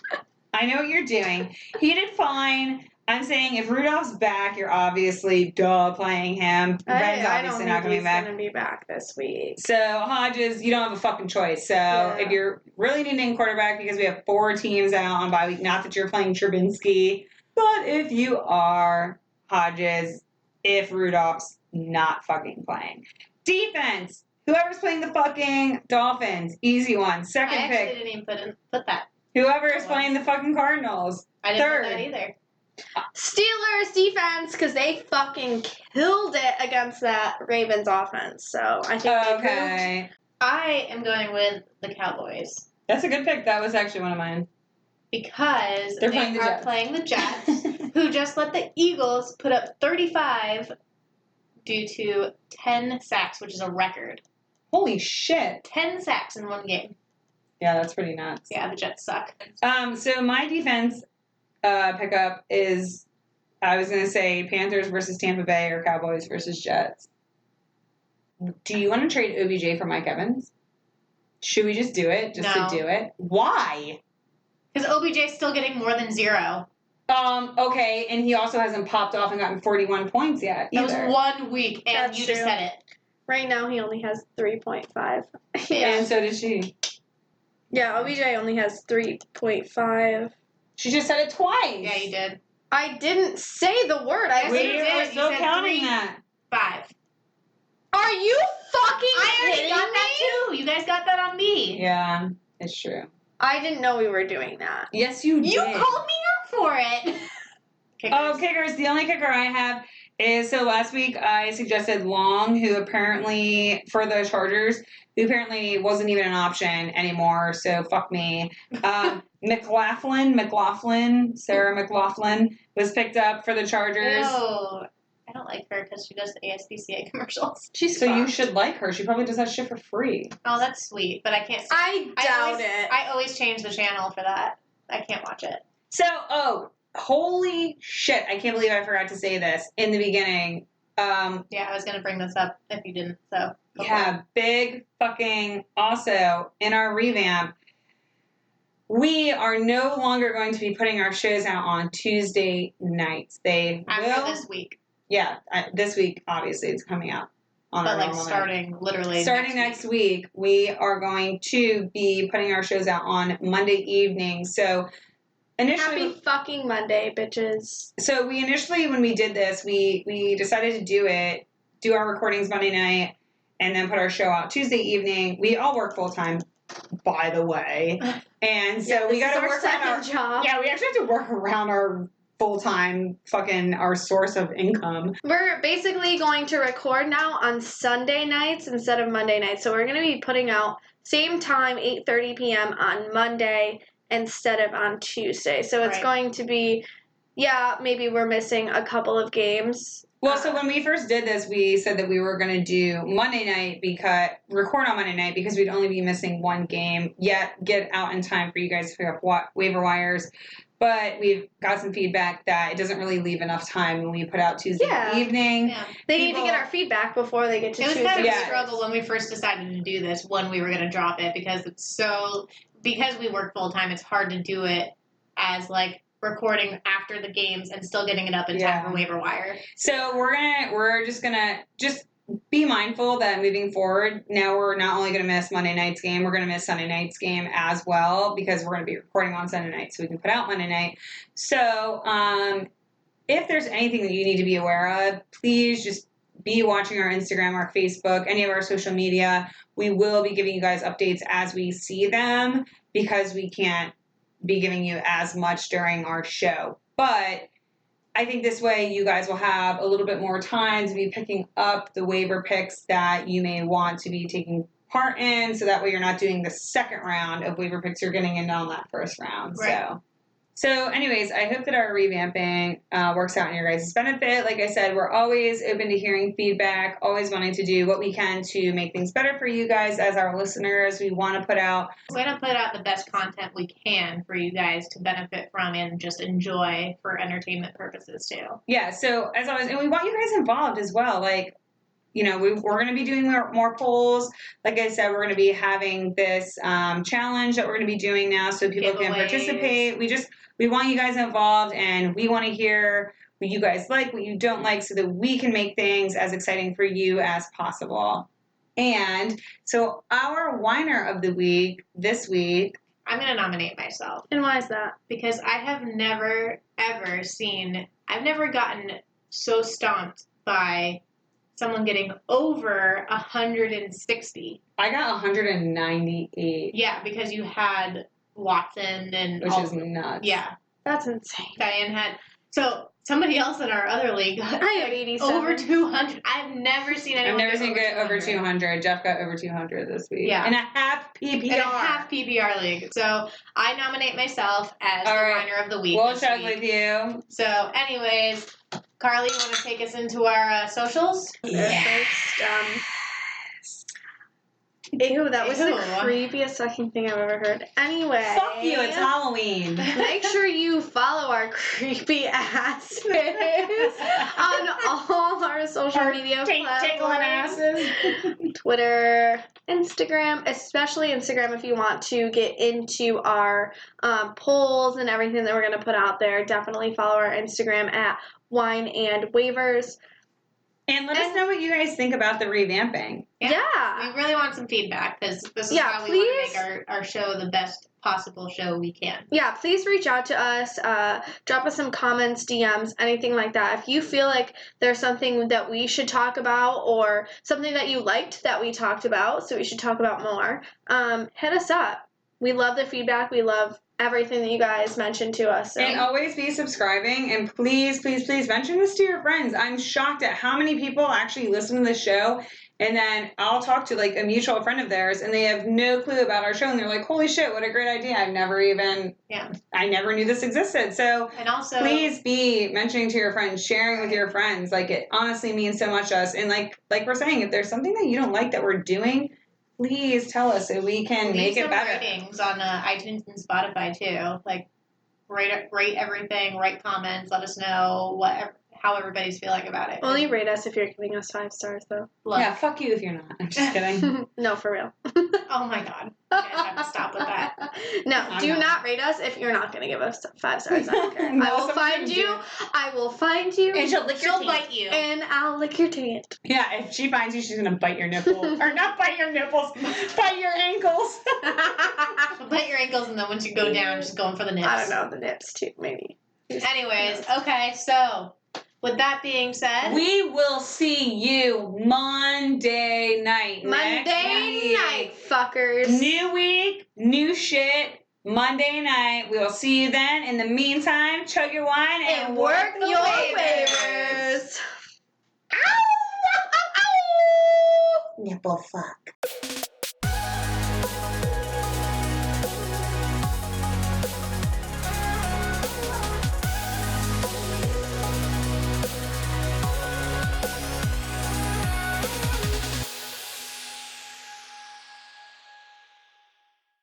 I know what you're doing. He did fine. I'm saying if Rudolph's back, you're obviously playing him. Ben's I obviously don't not think coming back. he's gonna be back this week. So Hodges, you don't have a fucking choice. So if you're really needing quarterback, because we have 4 teams out on bye week, not that you're playing Trubinsky, but if you are Hodges, if Rudolph's not fucking playing. Defense. Whoever's playing the fucking Dolphins, easy one. Second I actually pick. didn't even put that. Whoever is playing the fucking Cardinals. I didn't Third. put that either. Steelers defense, because they fucking killed it against that Ravens offense. So I think they proved. Okay. I am going with the Cowboys That's a good pick. That was actually one of mine. because They're they playing the are Jets. playing the Jets, who just let the Eagles put up 35 due to 10 sacks, which is a record. Holy shit. 10 sacks in one game. Yeah, that's pretty nuts. Yeah, the Jets suck. So my defense pickup is, I was going to say Panthers versus Tampa Bay or Cowboys versus Jets. Do you want to trade OBJ for Mike Evans? Should we just do it? Just No. to do it? Why? Because OBJ's still getting more than 0. Okay, and he also hasn't popped off and gotten 41 points yet That either. was 1 week, and That's you just true. said it. Right now, he only has 3.5. And so did she. Yeah, OBJ only has 3.5. She just said it twice. Yeah, you did. I didn't say the word. I Yes, said you did. We're You still said counting 3. that. 5. Are you fucking I already kidding got me? that too. You guys got that on me. Yeah, it's true. I didn't know we were doing that. Yes, you did. You called me out for it. Oh, kickers. The only kicker I have is, so last week I suggested Long, who apparently, for the Chargers, who apparently wasn't even an option anymore, so fuck me. Sarah McLaughlin was picked up for the Chargers. No. I don't like her because she does the ASPCA commercials. She's So you fucked. should like her. She probably does that shit for free. Oh, that's sweet, but I can't. I doubt it. I always change the channel for that. I can't watch it. So, holy shit. I can't believe I forgot to say this in the beginning. Yeah, I was going to bring this up if you didn't, so. Yeah, big fucking also in our revamp, we are no longer going to be putting our shows out on Tuesday nights. They After will. this week. Yeah, this week, obviously, it's coming out on But our like normal starting night. literally Starting next week, we are going to be putting our shows out on Monday evening. So initially, Happy fucking Monday, bitches. so we initially, when we did this, we decided to do our recordings Monday night, and then put our show out Tuesday evening. We all work full time, by the way, and so we got to work on our job. Yeah, we actually have to work around our full-time fucking our source of income. We're basically going to record now on Sunday nights instead of Monday nights. So we're going to be putting out same time, 8:30 p.m. on Monday instead of on Tuesday. So it's Right. going to be, maybe we're missing a couple of games. Well, so when we first did this, we said that we were going to do Monday night record on Monday night because we'd only be missing one game, yet get out in time for you guys to pick up waiver wires. But we've got some feedback that it doesn't really leave enough time when we put out Tuesday evening. Yeah. They need to get our feedback before they get to It was Tuesday. kind of Yeah. a struggle when we first decided to do this, when we were going to drop it, because because we work full time, it's hard to do it as like recording after the games and still getting it up in time for waiver wire. So we're just gonna be mindful that moving forward, now we're not only gonna miss Monday night's game, we're gonna miss Sunday night's game as well, because we're gonna be recording on Sunday night so we can put out Monday night. So if there's anything that you need to be aware of, please just be watching our Instagram, our Facebook, any of our social media. We will be giving you guys updates as we see them, because we can't be giving you as much during our show. But I think this way you guys will have a little bit more time to be picking up the waiver picks that you may want to be taking part in, so that way you're not doing the second round of waiver picks, you're getting in on that first round. Right. So anyways, I hope that our revamping works out in your guys' benefit. Like I said, we're always open to hearing feedback, always wanting to do what we can to make things better for you guys as our listeners. We want to put out... We're going to put out the best content we can for you guys to benefit from and just enjoy for entertainment purposes too. Yeah, so as always, and we want you guys involved as well. Like, you know, we're going to be doing more polls. Like I said, we're going to be having this challenge that we're going to be doing now so people can participate. We want you guys involved, and we want to hear what you guys like, what you don't like, so that we can make things as exciting for you as possible. And so our whiner of the week this week... I'm going to nominate myself. And why is that? Because I have never, ever I've never gotten so stomped by someone getting over 160. I got 198. Yeah, because you had Watson and... Which is nuts. Yeah. That's insane. Diane had... So, somebody else in our other league got I have 87. over 200. I've never seen anyone get over 200. Jeff got over 200 this week. Yeah. In a half PPR. In a half PPR league. So, I nominate myself as the whiner of the week. We'll check with you. So, anyways, Carly, you want to take us into our socials? Yeah. Ew, that was Ew. the creepiest fucking thing I've ever heard. Anyway. Fuck you, it's Halloween. Make sure you follow our creepy asses on all our social media platforms. Tickling asses. Twitter, Instagram, especially Instagram if you want to get into our polls and everything that we're going to put out there. Definitely follow our Instagram at Wine and Waivers. And let us know what you guys think about the revamping. Yeah. We really want some feedback, because this is how we want to make our show the best possible show we can. Yeah, please reach out to us. Drop us some comments, DMs, anything like that. If you feel like there's something that we should talk about, or something that you liked that we talked about, so we should talk about more, hit us up. We love the feedback. We love everything that you guys mentioned to us. So. And always be subscribing, and please, please, please mention this to your friends. I'm shocked at how many people actually listen to the show And then I'll talk to like a mutual friend of theirs and they have no clue about our show and they're like, holy shit, what a great idea. I never knew this existed. So And also, please be mentioning to your friends, sharing with your friends. Like it honestly means so much to us. And like we're saying, if there's something that you don't like that we're doing, please tell us so we can make it better. Leave some ratings on iTunes and Spotify too. Like rate everything, write comments, let us know how everybody's feeling about it. Only rate us if you're giving us 5 stars, though. Look. Yeah, fuck you if you're not. I'm just kidding. No, for real. Oh my god. You guys have to stop with that. No, I'm do not. not rate us if you're not going to give us 5 stars. I don't care. No, I will someone find can you. do it. I will find you. And she'll lick your She'll teeth. bite you. And I'll lick your taint. Yeah, if she finds you, she's gonna bite your nipple. Or not bite your nipples, bite your ankles. She'll bite your ankles, and then once you go down, just going for the nips. I don't know, the nips too, maybe. Anyways, okay, so with that being said, We will see you Monday night. Monday next week. night, fuckers. New week, new shit. Monday night. We will see you then. In the meantime, chug your wine and work the your waivers. waivers. Nipple fuck.